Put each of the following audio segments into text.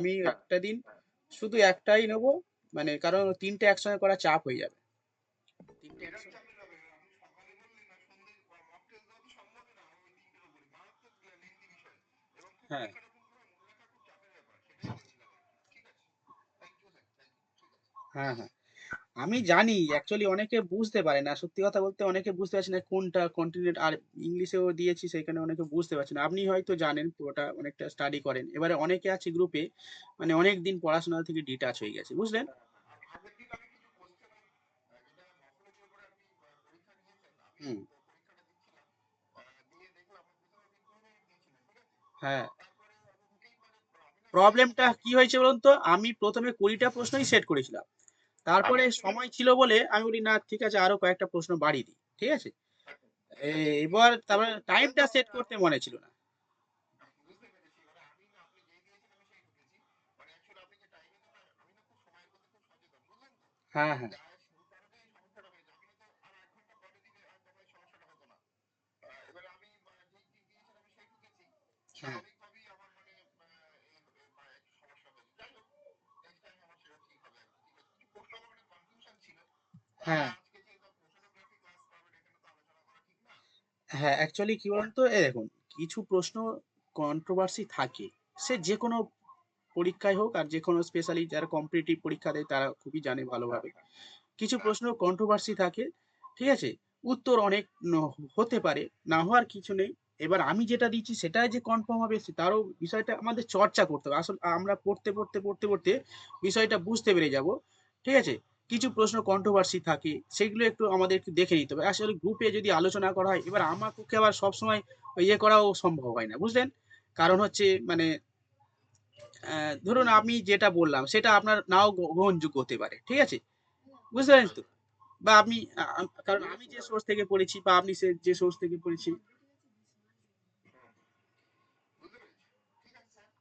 আমি একটা দিন শুধু একটাই নেবো, মানে কারণ তিনটে একসঙ্গে করা চাপ হয়ে যাবে। তিনটে একসঙ্গে, হ্যাঁ হ্যাঁ হ্যাঁ, আমি জানি অ্যাকচুয়ালি অনেকে বুঝতে পারে না, সত্যি কথা বলতে অনেকে বুঝতে পারছে না কোনটা কন্টিনেন্ট, আর ইংলিশেও দিয়েছি সেখানে অনেকে বুঝতে পারছে না। আপনি হয়তো জানেন পুরোটা, অনেকটা স্টাডি করেন, এবারে অনেকে আছে গ্রুপে মানে অনেক দিন পড়াশোনা থেকে ডিটাচ হয়ে গেছে, বুঝলেন। হুম। হ্যাঁ, প্রবলেমটা কি হয়েছে বলুন তো, আমি প্রথমে 20টা প্রশ্নই সেট করেছিলাম, তারপরে সময় ছিল বলে আমি বলি না ঠিক আছে আরো কয়েকটা প্রশ্ন বাড়িয়ে দিই, ঠিক আছে। এবার তারপরে টাইমটা সেট করতে মনে ছিল না। হ্যাঁ হ্যাঁ হ্যাঁ হ্যাঁ হ্যাঁ, অ্যাকচুয়ালি কি বলুন তো, দেখুন, কিছু প্রশ্ন কন্ট্রোভার্সি থাকে, সে যে কোনো পরীক্ষায় হোক, আর যে কোনো স্পেশালি যারা কম্পিটিটিভ পরীক্ষা দেয় তারা খুবই জানে ভালোভাবে, কিছু প্রশ্ন কন্ট্রোভার্সি থাকে, ঠিক আছে। উত্তর অনেক হতে পারে, না হওয়ার কিছু নেই। এবার আমি যেটা দিচ্ছি সেটাই যে কনফার্ম হবে তারও বিষয়টা আমাদের চর্চা করতে হবে, আসলে আমরা পড়তে পড়তে পড়তে পড়তে বিষয়টা বুঝতে পেরে যাব, ঠিক আছে। কিছু প্রশ্ন কন্ট্রোভার্সি থাকে, সেগুলো একটু আমাদের একটু দেখে নিতে হবে। আসলে গ্রুপে যদি আলোচনা করা হয়, এবার আমার পক্ষে আবার সবসময় ইয়ে করাও সম্ভব হয় না, বুঝলেন। কারণ হচ্ছে মানে ধরুন আমি যেটা বললাম সেটা আপনার নাও গ্রহণযোগ্য হতে পারে, ঠিক আছে, বুঝতে পারেন তো। বা আপনি কারণ আমি যে সোর্স থেকে পড়েছি বা আপনি যে সোর্স থেকে পড়েছি,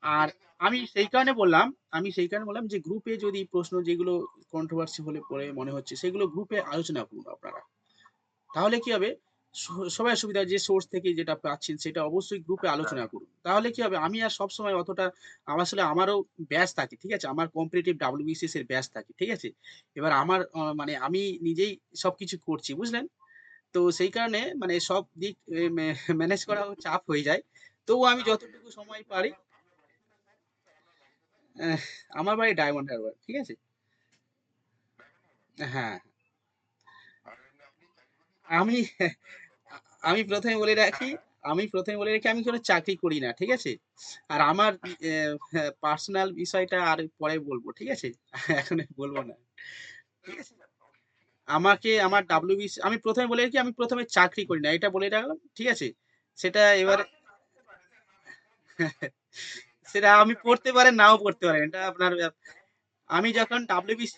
আর আমি সেই কারণে বললাম যে গ্রুপে যদি প্রশ্ন যেগুলো কন্ট্রোভার্সি হলে পরে মনে হচ্ছে সেগুলো গ্রুপে আলোচনা করুন আপনারা, তাহলে কি হবে, সবাই সুবিধা, যে সোর্স থেকে যেটা পাচ্ছেন সেটা অবশ্যই গ্রুপে আলোচনা করুন, তাহলে কি হবে, আমি আর সব সময় অতটা, আমার আসলে আমারও ব্যাচ থাকে, ঠিক আছে, আমার কম্পিটিটিভ ডাব্লিউবিসিএস এর ব্যাচ থাকে, ঠিক আছে। এবার আমার মানে আমি নিজেই সবকিছু করছি, বুঝলেন। তো সেই কারণে মানে সব দিক ম্যানেজ করাও চাপ হয়ে যায়। তবুও আমি যতটুকু সময় পারি, আহ, আমার বাড়ি ডায়মন্ড হারবার, ঠিক আছে। হ্যাঁ, আমি আমি প্রথমে বলে রাখি, আমি কোনো চাকরি করি না, ঠিক আছে। আর আমার পার্সোনাল বিষয়টা আর পরে বলবো, ঠিক আছে। এখন বলবো না, ঠিক আছে। আমাকে আমার ডাব্লিউবিসি, আমি প্রথমে বলে রাখি, আমি প্রথমে চাকরি করি না, এটা বলে রাখলাম, ঠিক আছে। সেটা এবার সেটা আমি পড়তে পারেন নাও পড়তে পারেন, এটা আপনার আমি যখন ডাব্লিউবিসি,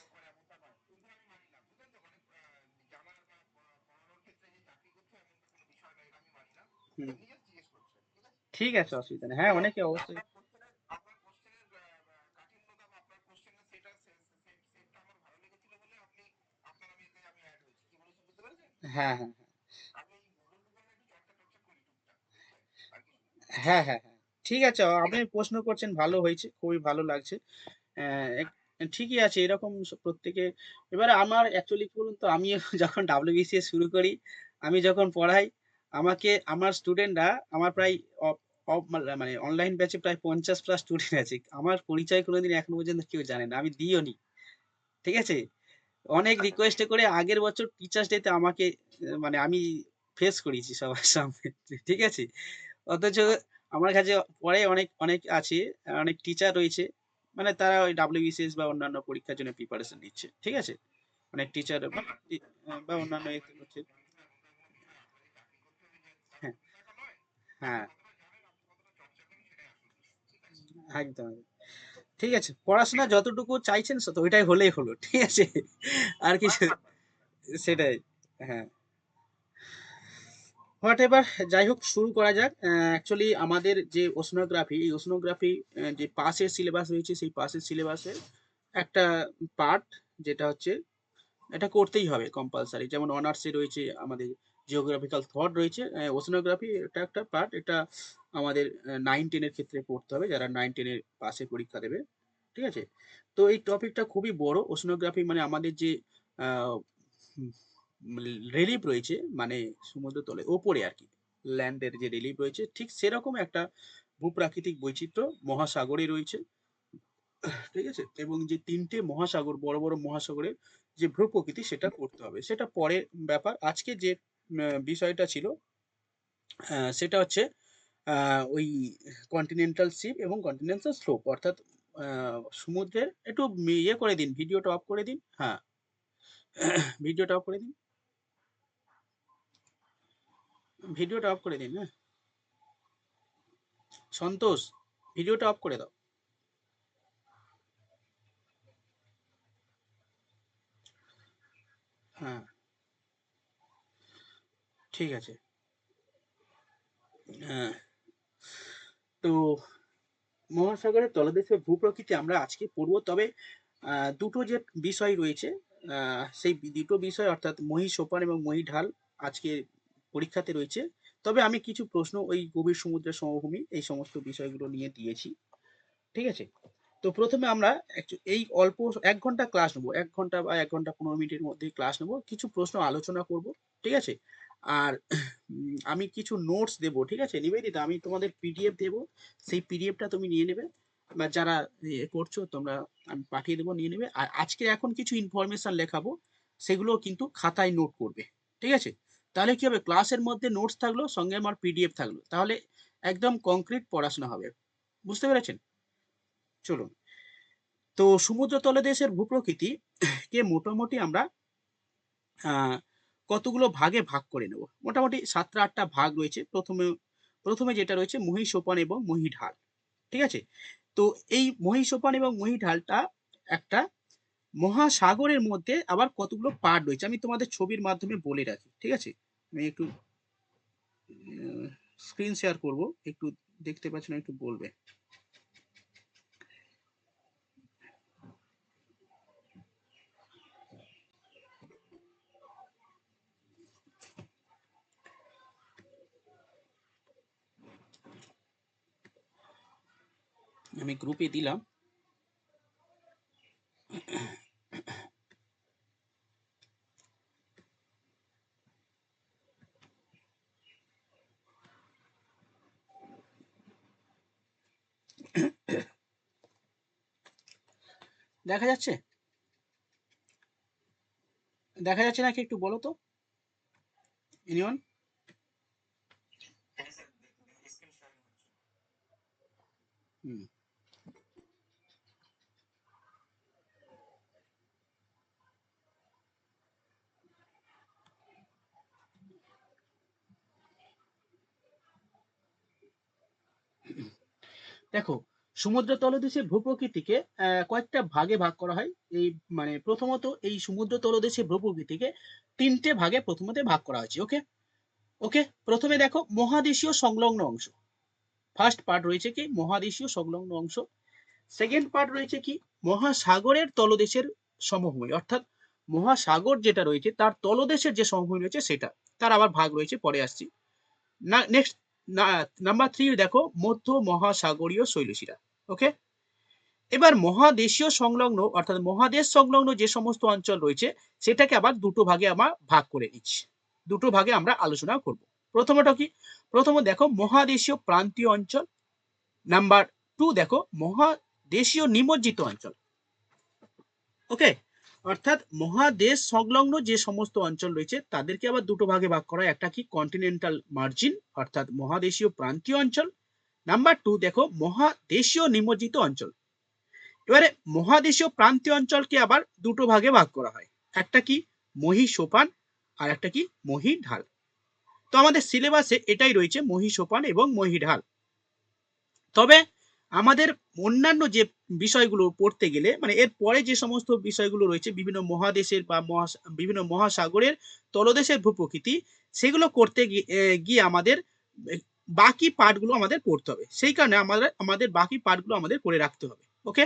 ঠিক আছে, অসুবিধা নেই, হ্যাঁ অনেকে অবশ্যই। হ্যাঁ হ্যাঁ হ্যাঁ হ্যাঁ হ্যাঁ, ঠিক আছে, আপনি প্রশ্ন করছেন, ভালো হয়েছে, খুবই ভালো লাগছে। ঠিকই আছে এরকম প্রত্যেকে। এবারে আমার অ্যাকচুয়ালি কি বলুন তো, আমি যখন ডাব্লিউবিসিএস শুরু করি, আমি যখন পড়াই, আমাকে আমার স্টুডেন্টরা, আমার প্রায় মানে অনলাইন ব্যাচে প্রায় 50+ স্টুডেন্ট আছে, আমার পরিচয় কোনোদিন এখনো পর্যন্ত কেউ জানে না, আমি দিইও নি, ঠিক আছে। অনেক রিকোয়েস্ট করে আগের বছর টিচার্স ডেতে আমাকে মানে আমি ফেস করিয়েছি সবার সামনে, ঠিক আছে। অথচ আমার কাছে পরে অনেক অনেক আছে, অনেক টিচার রয়েছে, মানে তারা ওই ডাব্লিউবিসিএস বা অন্যান্য পরীক্ষার জন্য প্রিপারেশন নিচ্ছে, ঠিক আছে। অনেক টিচার বা বা অন্যান্য এতে করছে। হ্যাঁ হ্যাঁ, একদম। ঠিক আছে, পড়াশোনা যতটুকু চাইছেন ওইটাই হলেই হলো, ঠিক আছে। আর কিছু, সেটাই। হ্যাঁ, হোয়াট এভার, যাই হোক শুরু করা যাক। অ্যাকচুয়ালি আমাদের যে ওশনোগ্রাফি, এই ওশনোগ্রাফি যে পাসের সিলেবাস রয়েছে, সেই পাসের সিলেবাসের একটা পার্ট, যেটা হচ্ছে এটা করতেই হবে কম্পালসারি, যেমন অনার্সে রয়েছে আমাদের জিওগ্রাফিক্যাল থট রয়েছে, ওশনোগ্রাফি এটা একটা পার্ট, এটা আমাদের 9-10 এর ক্ষেত্রে পড়তে হবে, যারা 9-10 এর পাশে পরীক্ষা দেবে। ঠিক আছে? তো এই টপিকটা খুবই বড়। ওশেনোগ্রাফি মানে আমাদের যে আহ, রিলিফ রয়েছে, মানে সমুদ্রতলে ওপরে আর কি, ল্যান্ডের যে রিলিফ রয়েছে ঠিক সেরকম একটা ভূপ্রাকৃতিক বৈচিত্র্য মহাসাগরে রয়েছে। ঠিক আছে? এবং যে তিনটে মহাসাগর, বড় বড় মহাসাগরের যে ভূপ্রকৃতি সেটা করতে হবে, সেটা পরের ব্যাপার। আজকে যে বিষয়টা ছিল সেটা হচ্ছে ওই কন্টিনেন্টাল শিপ এবং কন্টিনেন্টাল স্লোপ, অর্থাৎ সমুদ্রের একটু ইয়ে করে দিন, ভিডিওটা অফ করে দিন। হ্যাঁ, ভিডিওটা অফ করে দিন, ভিডিওটা অফ করে দিন। হ্যাঁ, সন্তোষ, ভিডিওটা অফ করে দাও। হ্যাঁ, ঠিক আছে। হ্যাঁ, তো মহাসাগরের তলদেশের ভূপ্রকৃতি আমরা আজকে পড়বো। তবে দুটো যে বিষয় রয়েছে, সেই দুটো বিষয় অর্থাৎ মহীসোপান এবং মহীঢাল আজকে পরীক্ষাতে রয়েছে। তবে আমি কিছু প্রশ্ন ওই গভীর সমুদ্রের সমভূমি এই সমস্ত বিষয়গুলো নিয়ে দিয়েছি। ঠিক আছে? তো প্রথমে আমরা এই অল্প 1 ঘন্টা ক্লাস নেবো, 1 ঘন্টা বা 1 ঘন্টা 15 মিনিটের মধ্যে ক্লাস নেবো, কিছু প্রশ্ন আলোচনা করব। ঠিক আছে? আর আমি কিছু নোটস দেবো। ঠিক আছে নিবেদিতা, আমি তোমাদের পিডিএফ দেবো, সেই পিডিএফটা তুমি নিয়ে নেবে, বা যারা করছো তোমরা, আমি পাঠিয়ে দেবো, নিয়ে নেবে। আর আজকে এখন কিছু ইনফরমেশন লেখাবো, সেগুলো কিন্তু খাতায় নোট করবে। ঠিক আছে? তাহলে কি হবে, ক্লাসের মধ্যে নোটস থাকলো, সঙ্গে আমার পিডিএফ থাকলো, তাহলে একদম কংক্রিট পড়াশোনা হবে। বুঝতে পেরেছেন? চলুন। তো সমুদ্র তলদেশের ভূপ্রকৃতি কে মোটামুটি আমরা আহ, কতগুলো ভাগে ভাগ করে নেব। মোটামুটি 7টা 8টা ভাগ রয়েছে। প্রথমে প্রথমে যেটা রয়েছে মহীসোপান এবং মহীঢাল। ঠিক আছে? তো এই মহীসোপান এবং মহীঢালটা একটা মহাসাগরের মধ্যে আবার কতগুলো পার্ট রয়েছে, আমি তোমাদের ছবির মাধ্যমে বলে রাখি। ঠিক আছে? আমি একটু স্ক্রিন শেয়ার করব, একটু দেখতে পাচ্ছ না, একটু বলবে। আমি গ্রুপে দিলাম। দেখা যাচ্ছে? দেখা যাচ্ছে নাকি একটু বলো তো, এনিওয়ান? হুম, দেখো, সমুদ্র তলদেশের ভূপ্রকৃতিকে কয়েকটা ভাগে ভাগ করা হয়। এই মানে প্রথমত এই সমুদ্র তলদেশের ভূপ্রকৃতিকে 3টে ভাগে প্রথমত ভাগ করা হয়েছে। ওকে? ওকে, প্রথমে দেখো মহাদেশীয় সংলগ্ন অংশ। ফার্স্ট পার্ট রয়েছে কি মহাদেশীয় সংলগ্ন অংশ। সেকেন্ড পার্ট রয়েছে কি মহাসাগরের তলদেশের সমভূমি, অর্থাৎ মহাসাগর যেটা রয়েছে তার তলদেশের যে সমভূমি রয়েছে সেটা, তার আবার ভাগ রয়েছে, পরে আসছি। না, নেক্সট, নাম্বার 3 দেখো মধ্য মহাসাগরীয় শৈলশিরা। ওকে? এবার মহাদেশীয় সংলগ্ন অর্থাৎ মহাদেশ সংলগ্ন যে সমস্ত অঞ্চল রয়েছে সেটাকে আবার দুটো ভাগে আমরা ভাগ করে নিচ্ছি, দুটো ভাগে আমরা আলোচনা করব। প্রথমটা কি, প্রথমে দেখো মহাদেশীয় প্রান্তীয় অঞ্চল। নাম্বার 2 দেখো মহাদেশীয় নিমজ্জিত অঞ্চল। ওকে? অর্থাৎ মহাদেশ সংলগ্ন যে সমস্ত অঞ্চল রয়েছে তাদেরকে আবার দুটো ভাগে ভাগ করা হয়, একটা কি কন্টিনেন্টাল মার্জিন অর্থাৎ মহাদেশীয় প্রান্তীয় অঞ্চল। নাম্বার 2 দেখো মহাদেশীয় নিমজ্জিত অঞ্চল। এবারে মহাদেশীয় প্রান্তীয় অঞ্চলকে আবার দুটো ভাগে ভাগ করা হয়, একটা কি মহীসোপান আর একটা কি মহীঢাল। তো আমাদের সিলেবাসে এটাই রয়েছে, মহীসোপান এবং মহীঢাল। তবে আমাদের অন্যান্য যে বিষয়গুলো পড়তে গেলে, মানে এর পরে যে সমস্ত বিষয়গুলো রয়েছে বিভিন্ন মহাদেশের বা বিভিন্ন মহাসাগরের তলদেশের ভূপ্রকৃতি, সেগুলো করতে গিয়ে আমাদের বাকি পার্টগুলো আমাদের পড়তে হবে। সেই কারণে আমাদের আমাদের বাকি পার্টগুলো আমাদের করে রাখতে হবে। ওকে?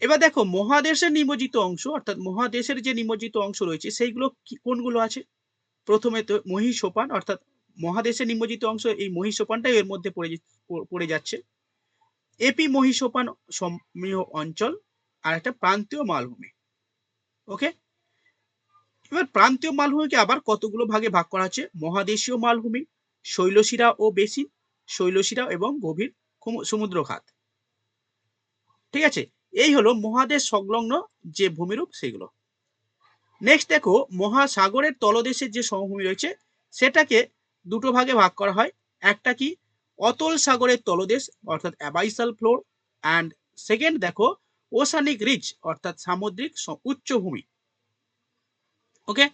এবার দেখো মহাদেশের নিমজ্জিত অংশ অর্থাৎ মহাদেশের যে নিমজ্জিত অংশ রয়েছে সেইগুলো কোনগুলো আছে। প্রথমে তো মহীসোপান অর্থাৎ মহাদেশের নিমজ্জিত অংশ, এই মহীসোপানটাই এর মধ্যে পড়ে যাচ্ছে। এপি মহীসোপান সমীহ অঞ্চল আর একটা প্রান্তীয় মালভূমি। ওকে, এবার প্রান্তীয় মালভূমিকে আবার কতগুলো ভাগে ভাগ করা আছে, মহাদেশীয় মালভূমি, শৈলশিরা ও বেসিন, শৈলশিরা এবং গভীর সমুদ্র খাত। ঠিক আছে, এই হলো মহাদেশ সংলগ্ন যে ভূমিরূপ সেগুলো। নেক্সট দেখো, মহাসাগরের তলদেশের যে সমভূমি রয়েছে সেটাকে দুটো ভাগে ভাগ করা হয়। একটা কি, অতল সাগরের তলদেশ অর্থাৎ অ্যাবাইসাল ফ্লোর, অ্যান্ড সেকেন্ড দেখো ওশানিক রিচ অর্থাৎ সামুদ্রিক উচ্চভূমি। ওকে,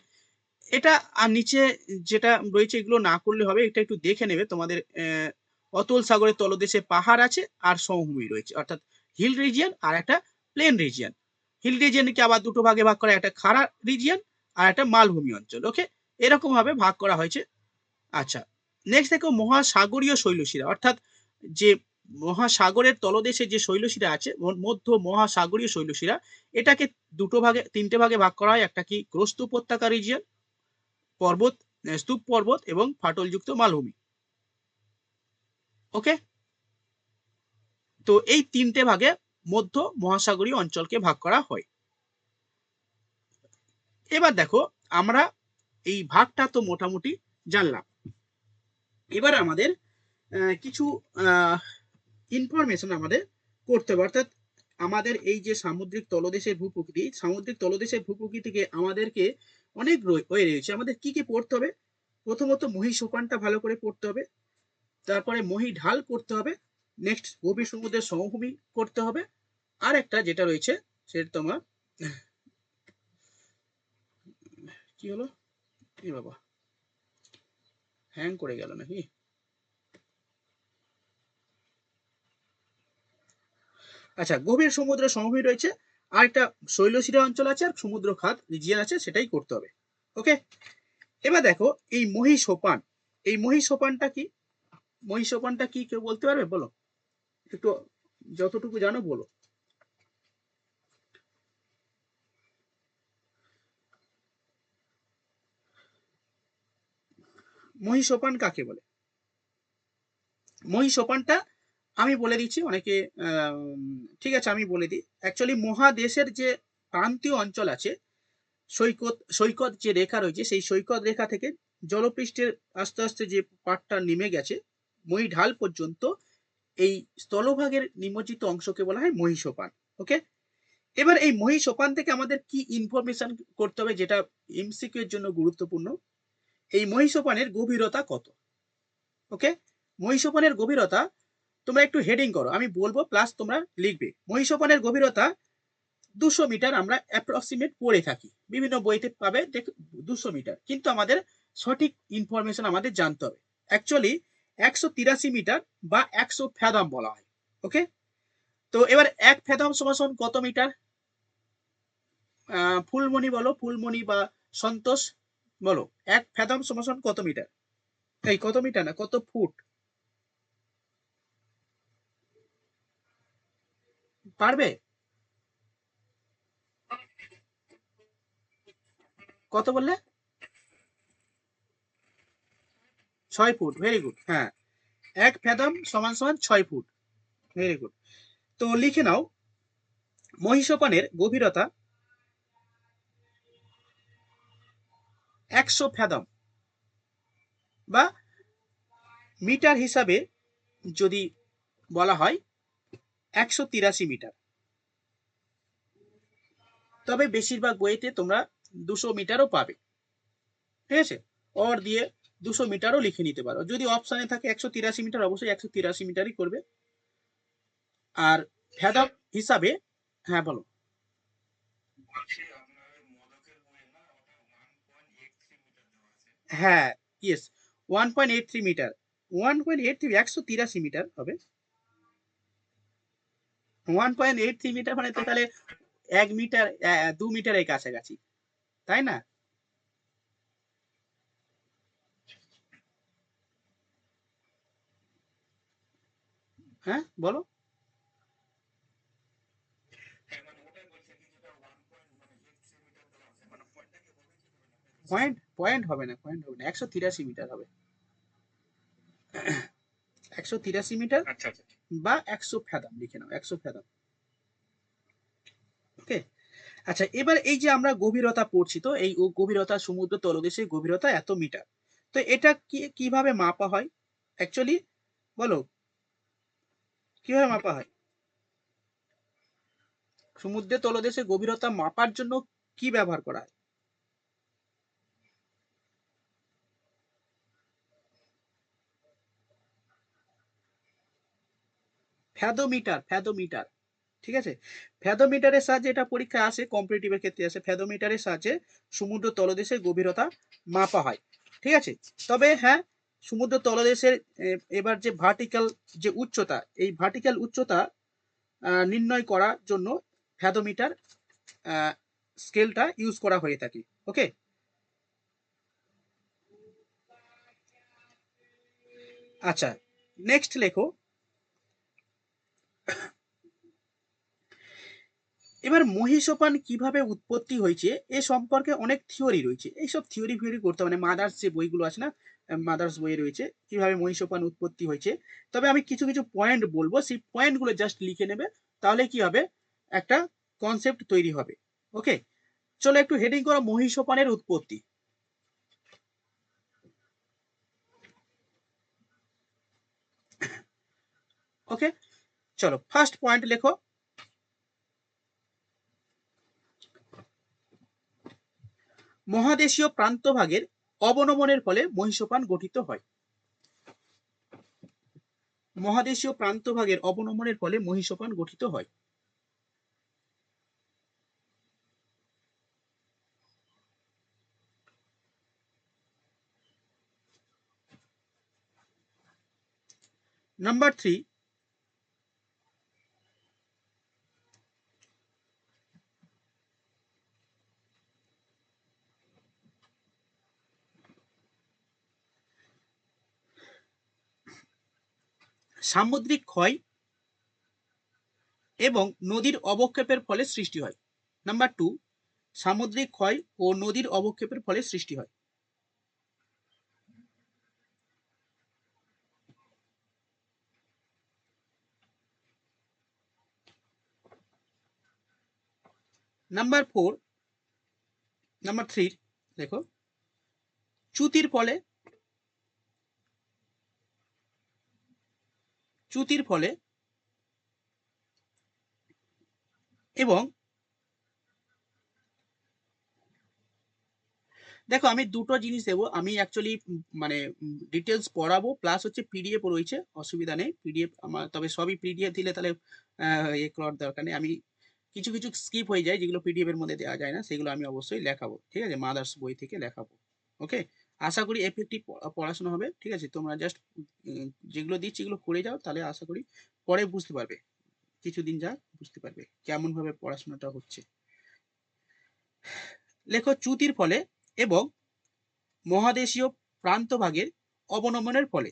এটা আর নিচে যেটা রয়েছে এগুলো না করলে হবে, এটা একটু দেখে নেবে। তোমাদের অতল সাগরের তলদেশে পাহাড় আছে আর সমভূমি রয়েছে, অর্থাৎ হিল রিজিয়ন আর একটা প্লেন রিজিয়ন। হিল রিজিয়নকে আবার দুটো ভাগে ভাগ করা, একটা খাড়া রিজিয়ন আর একটা মালভূমি অঞ্চল। ওকে, এরকম ভাবে ভাগ করা হয়েছে। আচ্ছা, নেক্সট দেখো মহাসাগরীয় শৈলশিরা, অর্থাৎ যে মহাসাগরের তলদেশে যে শৈলশিরা আছে, মধ্য মহাসাগরীয় শৈলশিরা, এটাকে তিনটে ভাগে ভাগ করা হয়। একটা কি, গ্রস্ত উপত্যকা রিজিয়ন, পর্বত, স্তূপ পর্বত এবং ফাটলযুক্ত মালভূমি। ওকে, তো এই তিনটে ভাগে মধ্য মহাসাগরীয় অঞ্চলকে ভাগ করা হয়। এবার দেখো, আমরা এই ভাগটা তো মোটামুটি জানলাম। এবার আমাদের কিছু ইনফরমেশন আমাদের করতে হবে, অর্থাৎ আমাদের এই যে সামুদ্রিক তলদেশের ভূপ্রকৃতি, সামুদ্রিক তলদেশের ভূপ্রকৃতিকে আমাদেরকে অনেক রয়েছে, আমাদের কি কি পড়তে হবে। প্রথমত মহী সোপানটা ভালো করে পড়তে হবে, তারপরে মহী ঢাল করতে হবে, নেক্সট গভীর সমুদ্রের সমভূমি করতে হবে, আর একটা যেটা রয়েছে সেটা তোমার কি হলো, কি বাবা হ্যাং করে গেল নাকি। আচ্ছা, গভীর সমুদ্র সমভূমি রয়েছে, আর একটা শৈলশিরা অঞ্চল আছে আর সমুদ্র খাত রিজিয়ন আছে, সেটাই করতে হবে। ওকে, এবার দেখো এই মহী সোপান, এই মহী সোপানটা কি, মহী সোপানটা কি কেউ বলতে পারবে, বলো একটু, যতটুকু জানো বলো। মহী সোপান কাকে বলে? মহী সোপানটা আমি বলে দিচ্ছি, অনেকে ঠিক আছে আমি বলে দিই। অ্যাকচুয়ালি মহাদেশের যে প্রান্তীয় অঞ্চল আছে, সৈকত সৈকত যে রেখা রয়েছে, সেই সৈকত রেখা থেকে জলপৃষ্ঠের আস্তে আস্তে যে পাটটা নেমে গেছে মহী ঢাল পর্যন্ত, এই স্থলভাগের নিমজ্জিত অংশকে বলা হয় মহী সোপান। ওকে, এবার এই মহী সোপান থেকে আমাদের কি ইনফরমেশন করতে হবে, যেটা এমসিকিউ এর জন্য গুরুত্বপূর্ণ। এই মহী সোপানের গভীরতা কত? ওকে, মহী সোপানের গভীরতা তোমরা একটু হেডিং করো, আমি বলবো প্লাস তোমরা লিখবে। মহী সোপানের গভীরতা 200 মিটার আমরা অ্যাপ্রক্সিমেট পড়ে থাকি, বিভিন্ন বইতে পাবে 200 মিটার, কিন্তু আমাদের সঠিক ইনফরমেশন আমাদের জানতে হবে। অ্যাকচুয়ালি 183 মিটার বা 100 ফ্যাদম বলা হয়। ওকে, তো এবার 1 ফ্যাদম সমান কত মিটার? ফুলমণি বলো, ফুলমণি বা সন্তোষ বলো, 1 ফ্যাদম সমান কত মিটার? এই কত মিটার না, কত ফুট? পারবে? কত বললে? 6 ফুট, ভেরি গুড। হ্যাঁ, 1 ফ্যাদম সমান 6 ফুট, ভেরি গুড। তো লিখে নাও, মহিষোপানের গভীরতা 100 ফ্যাদম, বা মিটার হিসাবে যদি বলা হয় 183 মিটার। তবে বেশিরভাগ বইতে তোমরা 200 মিটারও পাবে। ঠিক আছে, অর দিয়ে 200 মিটারও লিখে নিতে পারো, যদি অপশনে থাকে 183 মিটার অবশ্যই 183 মিটারই করবে। আর ফ্যাদম হিসাবে, হ্যাঁ বলো। হ্যাঁ, ইয়েস, 1.83 মিটার, 1.83, 183 মিটার হবে। 1.83 মিটার মানে তো তাহলে 1 মিটার, 2 মিটারের কাছাকাছি, তাই না? হ্যাঁ বলো। পয়েন্ট পয়েন্ট হবে না, পয়েন্ট হবে না, 183 মিটার হবে। 183 মিটার। বা 100 ফ্যাদাম লিখে নাও, 100 ফ্যাদাম। ওকে। আচ্ছা, এবার এই যে আমরা গভীরতা পড়ছি, তো এই গভীরতা, সমুদ্র তলদেশের গভীরতা এত মিটার। তো এটা কিভাবে মাপা হয় অ্যাকচুয়ালি, বলো কিভাবে মাপা হয়? সমুদ্রের তলদেশের গভীরতা মাপার জন্য কি ব্যবহার করা হয়? Fathometer, fathometer. ঠিক আছে, ফ্যাদোমিটারের সাহায্যে এটা পরীক্ষায় আসে, কম্পিটিটিভের ক্ষেত্রে আসে, ফ্যাদোমিটারের সাহায্যে সমুদ্র তলদেশের গভীরতা মাপা হয়। ঠিক আছে, তবে হ্যাঁ, সমুদ্র তলদেশের এবার যে ভার্টিক্যাল যে উচ্চতা, এই ভার্টিক্যাল উচ্চতা নির্ণয় করার জন্য ফ্যাদোমিটার স্কেলটা ইউজ করা হয়ে থাকে। ওকে। আচ্ছা, নেক্সট লেখো। এবার মহীসোপান কিভাবে উৎপত্তি হয়েছে এ সম্পর্কে অনেক থিওরি রয়েছে। এইসব থিওরি ফিওরি করতে মানে মাদার্স যে বইগুলো আছে না, মাদার্স বই রয়েছে কিভাবে মহীসোপান উৎপত্তি হয়েছে। তবে আমি কিছু কিছু পয়েন্ট বলবো, সেই পয়েন্টগুলো জাস্ট লিখে নেবে, তাহলে কি হবে, একটা কনসেপ্ট তৈরি হবে। ওকে, চলো একটু হেডিং করো মহীসোপানের উৎপত্তি। ওকে, চলো ফার্স্ট পয়েন্ট লেখো। মহাদেশীয় প্রান্তভাগের অবনমনের ফলে মহীসোপান গঠিত হয়। মহাদেশীয় প্রান্তভাগের অবনমনের ফলে মহীসোপান গঠিত হয়। নাম্বার 3, সামুদ্রিক ক্ষয় এবং নদীর অবক্ষেপের ফলে সৃষ্টি হয়। নাম্বার 2, সামুদ্রিক ক্ষয় ও নদীর অবক্ষেপের ফলে সৃষ্টি হয়। নাম্বার 4, নাম্বার 3 দেখো, চ্যুতির ফলে, চ্যুতির ফলে এবং দেখো আমি দুটো জিনিস দেবো, আমি অ্যাকচুয়ালি মানে ডিটেলস পড়াবো, প্লাস হচ্ছে পিডিএফ রয়েছে, অসুবিধা নেই পিডিএফ আমার, তবে সবই পিডিএফ দিলে তাহলে ইয়ে করার দরকার নেই। আমি কিছু কিছু স্কিপ হয়ে যায় যেগুলো পিডিএফ এর মধ্যে দেওয়া যায় না, সেগুলো আমি অবশ্যই লেখাবো। ঠিক আছে, মাদার্স বই থেকে লেখাবো। ওকে, আশা করি এফেক্টিভ পড়াশোনা হবে। ঠিক আছে, তোমরা জাস্ট যেগুলো দিচ্ছি এগুলো করে যাও, তাহলে আশা করি পরে বুঝতে পারবে, কিছুদিন যা বুঝতে পারবে কেমন ভাবে পড়াশোনাটা হচ্ছে। লেখো, চ্যুতির ফলে এবং মহাদেশীয় প্রান্তভাগের অবনমনের ফলে,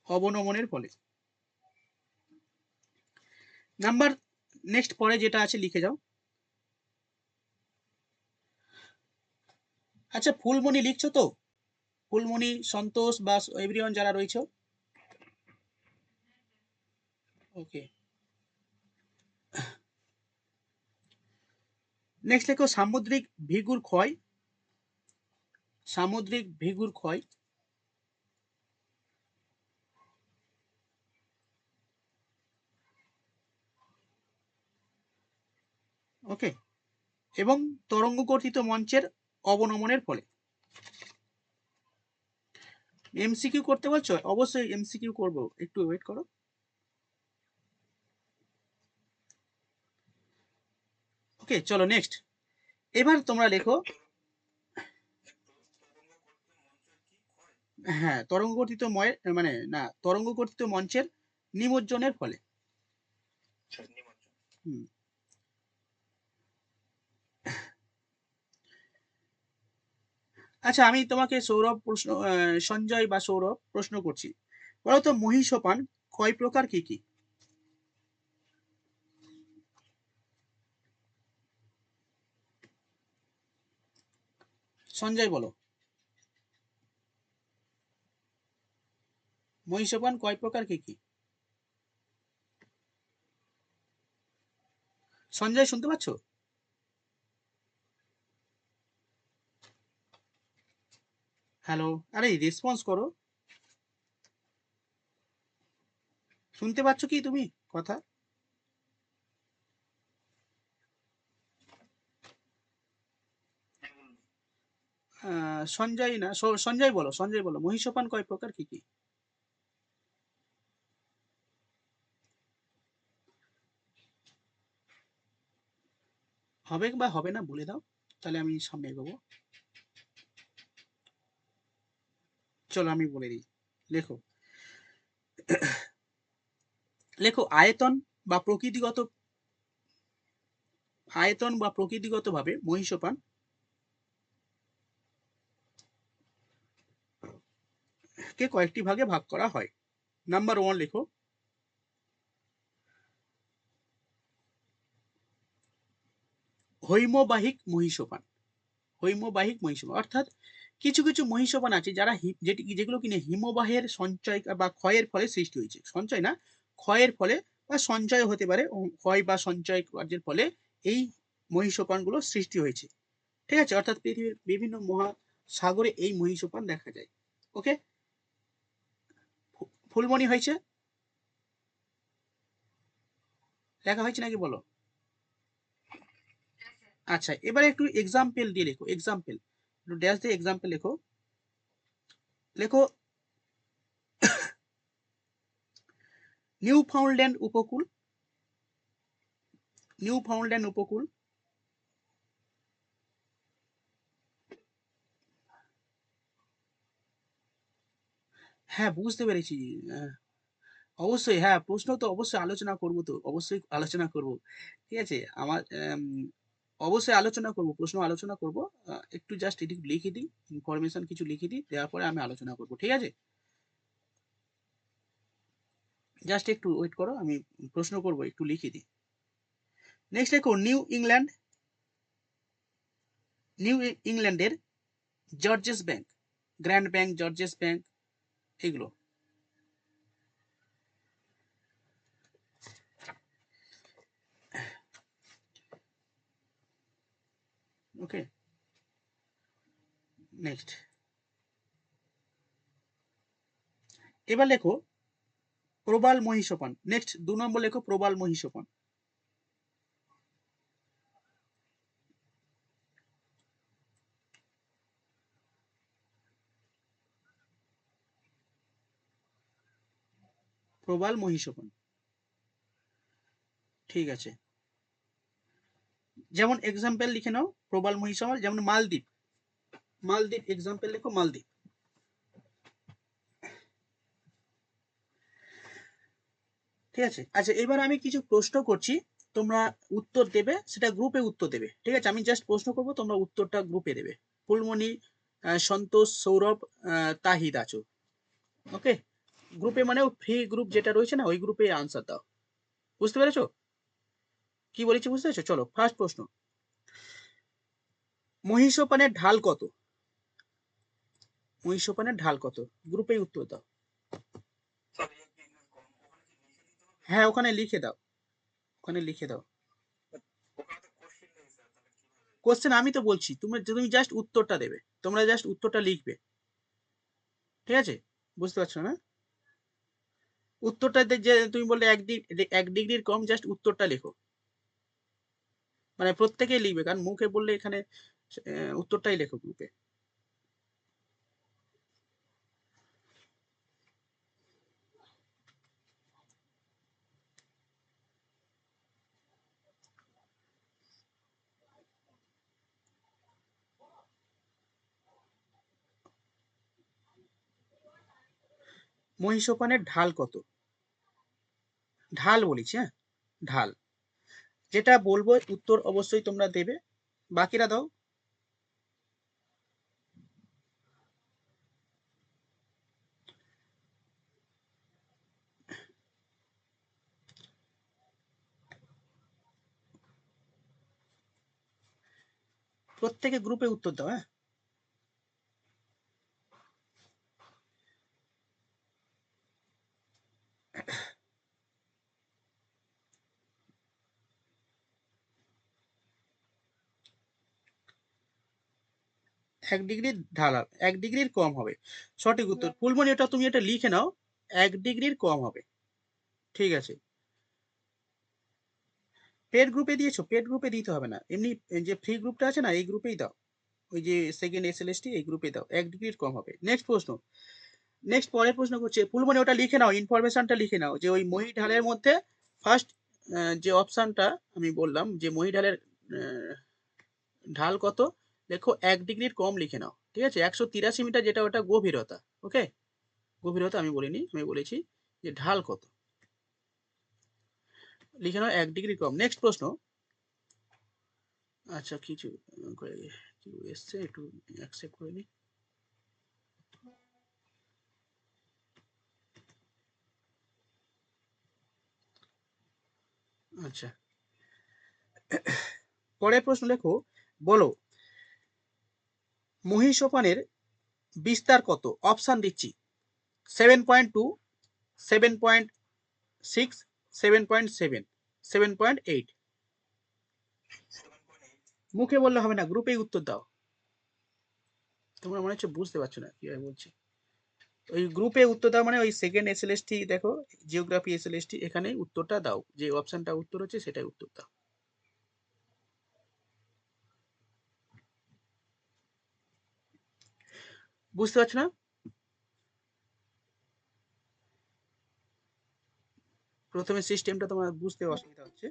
অবনমনের ফলে। নাম্বার, নেক্সট পরে যেটা আছে লিখে যাও। আচ্ছা, ফুলমণি লিখছো তো? ফুলমণি, সন্তোষ বা এভরিওয়ান যারা রয়েছে। ওকে, নেক্সট লেখো, সামুদ্রিক ভিগুর ক্ষয়, সামুদ্রিক ভিগুর ক্ষয়। ওকে, এবং তরঙ্গ গঠিত মঞ্চের অবনমনের ফলে। এমসিকিউ করতে বলছো? অবশ্যই এমসিকিউ করবো, একটু ওয়েট করো। ওকে, চলো নেক্সট। এবার তোমরা লেখো, হ্যাঁ, তরঙ্গ গঠিত মানে না, তরঙ্গ গঠিত মঞ্চের নিমজ্জনের ফলে। হুম। আচ্ছা, আমি তোমাকে সৌরভ প্রশ্ন, সঞ্জয় বা সৌরভ প্রশ্ন করছি, বলো তো মহীসোপান কয় প্রকার, কি কি? সঞ্জয় বলো। মহিষপান কয় প্রকার কি কি? সঞ্জয় শুনতে পাচ্ছ? হ্যালো, আরে রেসপন্স করো। শুনতে পাচ্ছ কি তুমি কথা? সঞ্জয় না, সঞ্জয় বলো, সঞ্জয় বলো, মহিষপান কয় প্রকার কি কি? হবে বা হবে না বলে দাও, তাহলে আমি সামনে এগোবো। চলো আমি বলে দিই। লেখো, লেখো আয়তন বা প্রকৃতিগত ভাবে মহিষপান কে কয়েকটি ভাগে ভাগ করা হয়। নাম্বার ওয়ান লেখো, হৈমবাহিক মহিষপান। হৈমবাহিক মহিষপান অর্থাৎ কিছু কিছু মহিষপান আছে যারা যেগুলো কিনে হিমবাহের সঞ্চয় বা ক্ষয়ের ফলে সৃষ্টি হয়েছে। সঞ্চয় না, ক্ষয়ের ফলে বা সঞ্চয় হতে পারে, ক্ষয় বা সঞ্চয় কার্যের ফলে এই মহিষপানগুলো সৃষ্টি হয়েছে। ঠিক আছে, অর্থাৎ পৃথিবীর বিভিন্ন মহাসাগরে এই মহিষপান দেখা যায়। ওকে, ফুলমণি হয়েছে, লেখা হয়েছে নাকি বলো? আচ্ছা, এবারে একটু এক্সাম্পল দিয়ে লেখো, এক্সাম্পল একটু ড্যাশ দিয়ে এক্সাম্পল লেখো। লেখো, নিউ ফাউন্ডল্যান্ড উপকূল, নিউ ফাউন্ডল্যান্ড উপকূল, হ্যাঁ বুঝতে পেরেছি। আহ, অবশ্যই, হ্যাঁ প্রশ্ন তো অবশ্যই আলোচনা করব, তো অবশ্যই আলোচনা করব। ঠিক আছে, আমার অবশ্যই আলোচনা করব, প্রশ্ন আলোচনা করব। একটু জাস্ট এটি লিখে দিই, ইনফরমেশন কিছু লিখে দিই, দেওয়ার পরে আমি আলোচনা করব, ঠিক আছে? জাস্ট একটু ওয়েট করো, আমি প্রশ্ন করব, একটু লিখে দিই। নেক্সট দেখো, নিউ ইংল্যান্ডের Georges Bank, Grand Bank, Georges Bank, এগুলো। ওকে, নেক্সট, এবার লেখো প্রবাল মহিষপান। নেক্সট 2 নম্বর লেখো প্রবাল মহিষপান। প্রবাল মহিষপান, ঠিক আছে। যেমন এক্সাম্পল লিখে নাও প্রবাল মহিষপান, যেমন মালদ্বীপ, মালদ্বীপ এক্সাম্পল লেখো, মালদ্বীপ। ঠিক আছে, আচ্ছা এবার আমি কিছু প্রশ্ন করছি, তোমরা উত্তর দেবে, সেটা গ্রুপে উত্তর দেবে। ঠিক আছে, আমি জাস্ট প্রশ্ন করব, তোমরা উত্তরটা গ্রুপে দেবে। ফুলমণি, সন্তোষ, সৌরভ, তাহিদ আছো। ওকে, গ্রুপে মানে ফ্রি গ্রুপ যেটা রয়েছে না, ওই গ্রুপে আনসার দাও। বুঝতে পেরেছো কি বলেছি? বুঝতে পেরেছো? চলো ফার্স্ট প্রশ্ন, মহিষপানের ঢাল কত? মহিষপানের ঢাল কত? গ্রুপে উত্তর দাও। হ্যাঁ ওখানে লিখে দাও, ওখানে লিখে দাও। কোশ্চেন আমি তো বলছি, তুমি জাস্ট উত্তরটা দেবে, তোমরা জাস্ট উত্তরটা লিখবে। ঠিক আছে, বুঝতে পারছো না? উত্তরটা যে তুমি বললে 1 ডিগ্রির কম, জাস্ট উত্তরটা লেখো। মানে প্রত্যেকেই লিখবে, কারণ মুখে বললে এখানে উত্তরটাই লেখো গ্রুপে। মহিষপানের ঢাল কত? ঢাল বলেছি, হ্যাঁ ঢাল। যেটা বলবো উত্তর অবশ্যই তোমরা দেবে, বাকিরা দাও। প্রত্যেকে গ্রুপে উত্তর দাও, হ্যাঁ। 1 ডিগ্রি ঢালা, 1 ডিগ্রির কম হবে। সঠিক উত্তর। ফুলমণি এটা তুমি এটা লিখে নাও, 1 ডিগ্রির কম হবে। ঠিক আছে। পেড গ্রুপে দিয়েছো? পেড গ্রুপে দিতে হবে না, এমনি যে ফ্রি গ্রুপটা আছে না, এই গ্রুপেই দাও। ওই যে সেকেন্ড এসএলএসটি, এই গ্রুপে দাও, 1 ডিগ্রির কম হবে। নেক্সট প্রশ্ন। নেক্সট পরের প্রশ্ন করছে ফুলমণি, ওটা লিখে নাও, ইনফরমেশনটা লিখে নাও যে ওই মহিঢালের মধ্যে ফার্স্ট যে অপশনটা আমি বললাম যে মহিঢালের ঢাল কত, দেখো 1 ডিগ্রির কম লিখে নাও। ঠিক আছে, 183 মিটার, যেটা ওটা গভীরতা। ওকে, গভীরতা আমি বলিনি, আমি বলেছি যে ঢাল কত, লিখে নাও 1 ডিগ্রি কম। নেক্সট প্রশ্ন। আচ্ছা, কিছু এসছে, একটু অ্যাকসেপ্ট করে নি। আচ্ছা, পরের প্রশ্ন লেখো, বলো মহীসোপানের বিস্তার কত? অপশন দিচ্ছি 7.2, 7.6, 7.7, 7.8। মুখে বললে হবে না, গ্রুপেই উত্তর দাও। তোমরা মনে হচ্ছে বুঝতে পারছো না কিভাবে বলছি। ওই গ্রুপে উত্তর দাও, মানে ওই সেকেন্ড এসএলএসটি দেখো, জিওগ্রাফি এসএলএসটি, এখানে উত্তরটা দাও, যে অপশনটা উত্তর হচ্ছে সেটাই উত্তর দাও। বুঝতে পারছো না? প্রথমে সিস্টেমটা তোমার বুঝতে অসুবিধা হচ্ছে।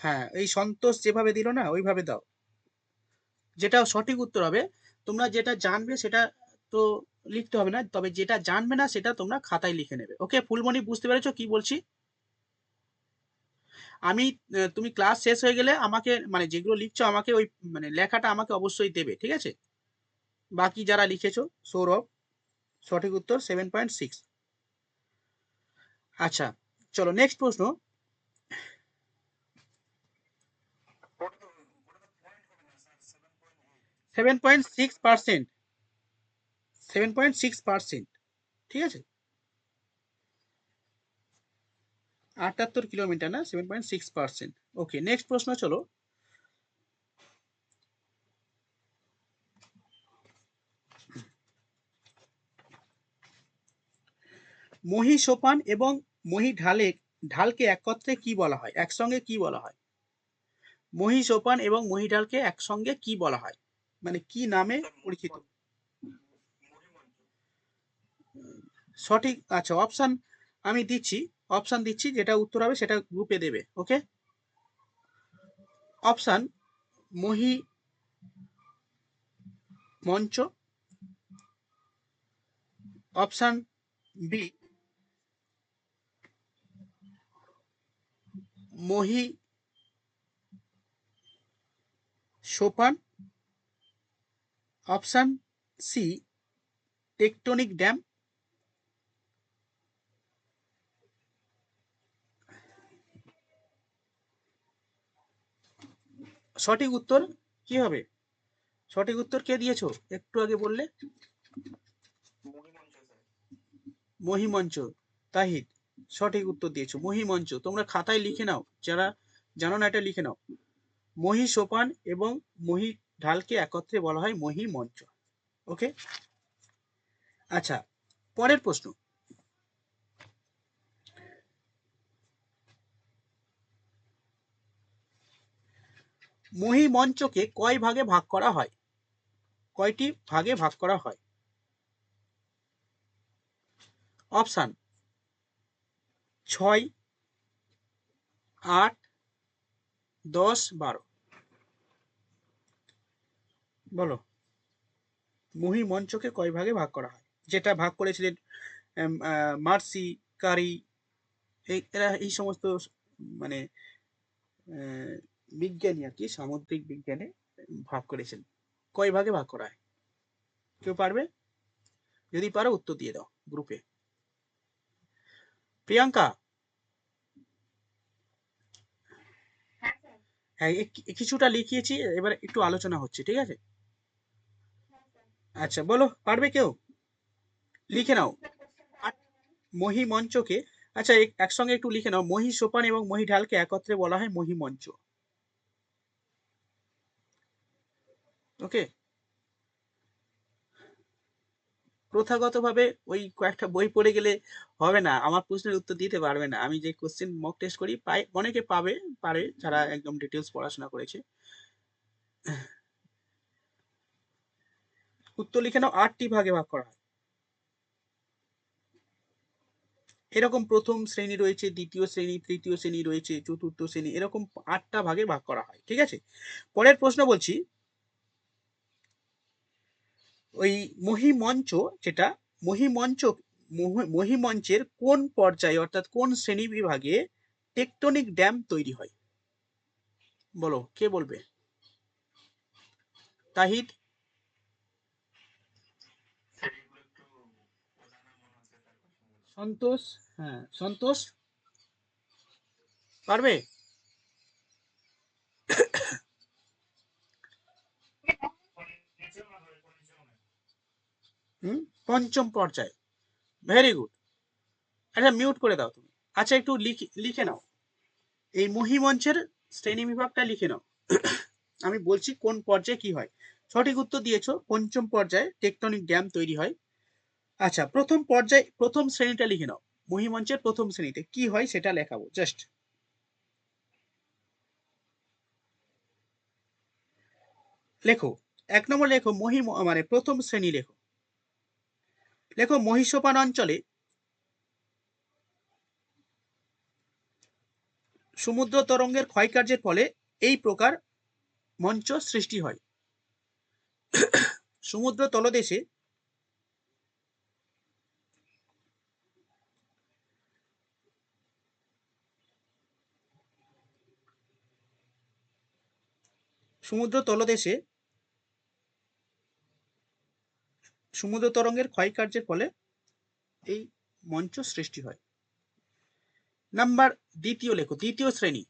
হ্যাঁ, এই সন্তোষ যেভাবে দিল না, ওইভাবে দাও, যেটা সঠিক উত্তর হবে। তোমরা যেটা জানবে সেটা তো লিখতে হবে না, তবে যেটা জানবে না সেটা তোমরা খাতায় লিখে নেবে। ওকে ফুলমণি, বুঝতে পেরেছো কি বলছি? আমি তুমি ক্লাস শেষ হয়ে গেলে আমাকে, মানে যেগুলো লিখছো আমাকে ওই মানে লেখাটা আমাকে অবশ্যই দেবে, ঠিক আছে? বাকি যারা লিখেছো, সৌরভ, সঠিক উত্তর 7.6। আচ্ছা, চলো নেক্সট প্রশ্ন। 7.6%, 7.6%, ঠিক আছে, 78 কিলোমিটার না, 7.6%। ওকে, নেক্সট প্রশ্ন চলো। মহীসোপান এবং ঢালকে একত্রে কি বলা হয়, একসঙ্গে কি বলা হয়? মহীসোপান এবং মহীঢালকে একসঙ্গে কি বলা হয়, মানে কি নামে পরিচিত? সঠিক। আচ্ছা, অপশন আমি দিচ্ছি, অপশন দিচ্ছি, যেটা উত্তর হবে সেটা গ্রুপে দেবে। ওকে, অপশন মহি মঞ্চ, অপশন বি মহি সোপান, অপশন সি টেকটনিক ড্যাম। সঠিক উত্তর কি হবে? সঠিক উত্তর কে দিয়েছো একটু আগে বললে? মহিমঞ্চ। তাহিদ, সঠিক উত্তর দিয়েছো মহিমঞ্চ। তোমরা খাতায় লিখে নাও, যারা জানো না এটা লিখে নাও, মহি সোপান এবং মহি ঢালকে একত্রে বলা হয় মহিমঞ্চ। ওকে, আচ্ছা, পরের প্রশ্ন। মহিমঞ্চকে কয় ভাগে ভাগ করা হয়? কয়টি ভাগে ভাগ করা হয়? অপশন 6, 8, 10, 12। বলো, মহিমঞ্চকে কয় ভাগে ভাগ করা হয়? যেটা ভাগ করেছিলেন মার্সি, কারি, এরা এই সমস্ত মানে বিজ্ঞানী আর কি, সামুদ্রিক বিজ্ঞানে ভাগ করেছেন। কয় ভাগে ভাগ করা হয়? কেউ পারবে? যদি পারো উত্তর দিয়ে দাও গ্রুপে। প্রিয়াঙ্কা, হ্যাঁ, কিছুটা লিখিয়েছি, এবার একটু আলোচনা হচ্ছে, ঠিক আছে? আচ্ছা, বলো, পারবে কেউ? লিখে নাও। মহিমঞ্চকে, আচ্ছা একসঙ্গে একটু লিখে নাও, মহি সোপান এবং মহি ঢালকে একত্রে বলা হয় মহিমঞ্চ। ওকে, প্রথাগতভাবে ওই কয়েকটা বই পড়ে গেলে হবে না, আমার প্রশ্নের উত্তর দিতে পারবে না। আমি যে কোশ্চেন মক টেস্ট করি পাই, অনেকে পারে যারা একদম ডিটেলস পড়াশোনা করেছে। উত্তর লিখে নাও, 8টি ভাগে ভাগ করা হয়। এরকম প্রথম শ্রেণী রয়েছে, দ্বিতীয় শ্রেণী, তৃতীয় শ্রেণী রয়েছে, চতুর্থ শ্রেণী, এরকম 8টা ভাগে ভাগ করা হয়। ঠিক আছে, পরের প্রশ্ন বলছি, ওই মহিমঞ্চ, যেটা মহিমঞ্চ, মহিমঞ্চের কোন পর্যায়ে অর্থাৎ কোন শ্রেণী বিভাগে টেকটনিক ড্যাম তৈরি হয়? বলো, কে বলবে? তাহিদ? সন্তোষ? হ্যাঁ, সন্তোষ পারবে? হুম, পঞ্চম পর্যায়ে, ভেরি গুড। আচ্ছা, মিউট করে দাও তুমি। আচ্ছা, একটু লিখে নাও, এই মহিমঞ্চের শ্রেণী বিভাগটা লিখে নাও। আমি বলছি কোন পর্যায়ে কি হয়। সঠিক উত্তর দিয়েছো, পঞ্চম পর্যায়ে টেকটনিক ড্যাম তৈরি হয়। আচ্ছা, প্রথম পর্যায়ে প্রথম শ্রেণীটা লিখে নাও। মহিমঞ্চের প্রথম শ্রেণীতে কি হয় সেটা লেখাবো, জাস্ট লেখো। 1 নম্বর লেখো, মানে প্রথম শ্রেণী লেখো। লেখো, মহিষোপান অঞ্চলে সমুদ্র তরঙ্গের ক্ষয়কার্যের ফলে এই প্রকার মঞ্চ সৃষ্টি হয়। সমুদ্র তলদেশে সমুদ্র তলদেশে সমুদ্র তরঙ্গের ক্ষয়কার্যের ফলে এই মঞ্চ সৃষ্টি হয়। নাম্বার দ্বিতীয় লেখো, দ্বিতীয় শ্রেণী।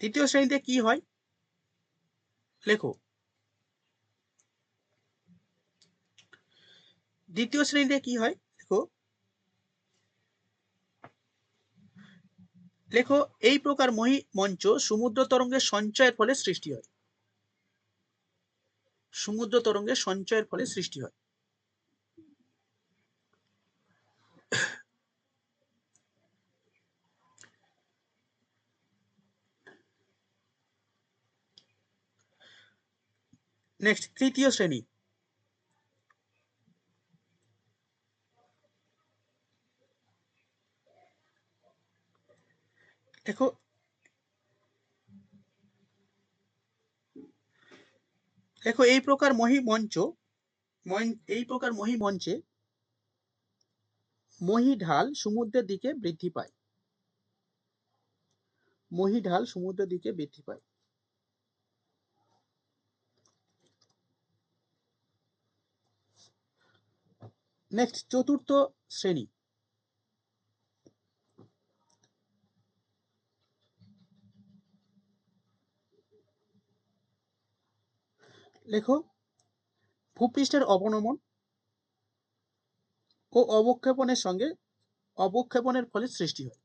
দ্বিতীয় শ্রেণীতে কি হয় লেখো। দ্বিতীয় শ্রেণীতে কি হয় লেখো। লেখো, এই প্রকার মঞ্চ সমুদ্র তরঙ্গের সঞ্চয়ের ফলে সৃষ্টি হয়। সমুদ্র তরঙ্গের সঞ্চয়ের ফলে সৃষ্টি হয়। নেক্সট, তৃতীয় শ্রেণী। দেখো, দেখো এই প্রকার মঞ্চে মহীঢাল সমুদ্রের দিকে বৃদ্ধি পায়। মহীঢাল সমুদ্রের দিকে বৃদ্ধি পায়। নেক্সট, চতুর্থ শ্রেণী। লেখো, ভূপৃষ্ঠের অবনমন ও অবক্ষেপণের ফলে সৃষ্টি হয়।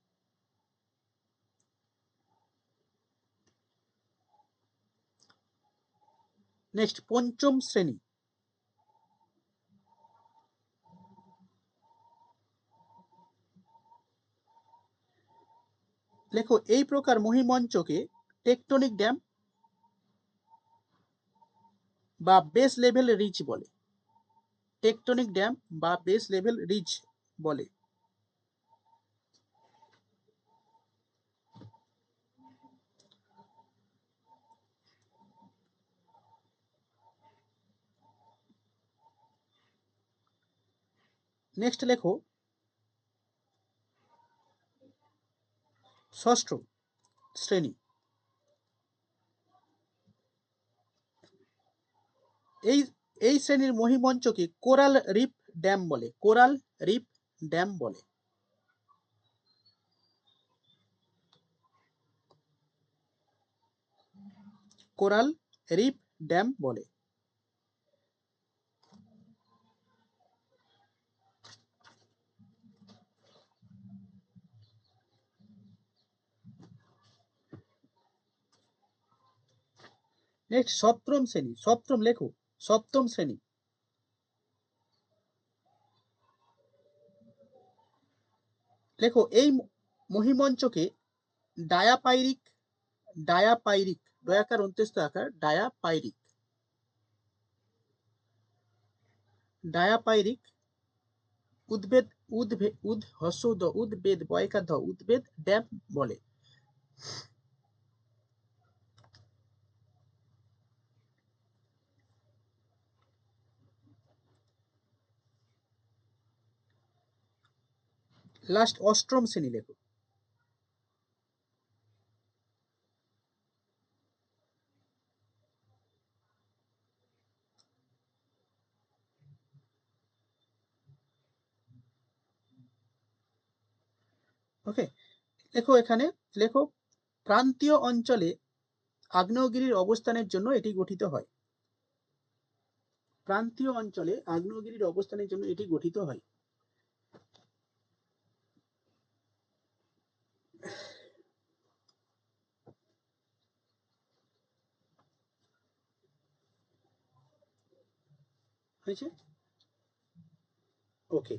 নেক্সট, পঞ্চম শ্রেণী। লেখো, এই প্রকার মহিমঞ্চকে টেকটনিক ড্যাম বা বেস লেভেল রিজ বলে। টেকটনিক ড্যাম বা বেস লেভেল রিজ বলে। নেক্সট লেখো, ষষ্ঠ শ্রেণী। এই এই শ্রেণীর মহিমঞ্চকে কোরাল রিফ ড্যাম বলে। কোরাল রিফ ড্যাম বলে। কোরাল রিফ ড্যাম বলে। নেক্সট সপ্তম শ্রেণী, সপ্তম লেখো, সপ্তম শ্রেণী। লেখো এই মহিমঞ্চকে ডায়াপাইরিক, ডায়াপাইরিক, দয়াকার অন্ত্যেষ্ঠ আকার, ডায়াপাইরিক, ডায়াপাইরিক উদ্ভিদ, উদ্ভিদ বয়কার ধ উদ্ভিদ ড্যাম বলে। লাস্ট অষ্টম শ্রেণী লেখো। ওকে, লেখো এখানে, লেখো প্রান্তীয় অঞ্চলে আগ্নেয়গিরির অবস্থানের জন্য এটি গঠিত হয়। প্রান্তীয় অঞ্চলে আগ্নেয়গিরির অবস্থানের জন্য এটি গঠিত হয়। হয়েছে? ওকে,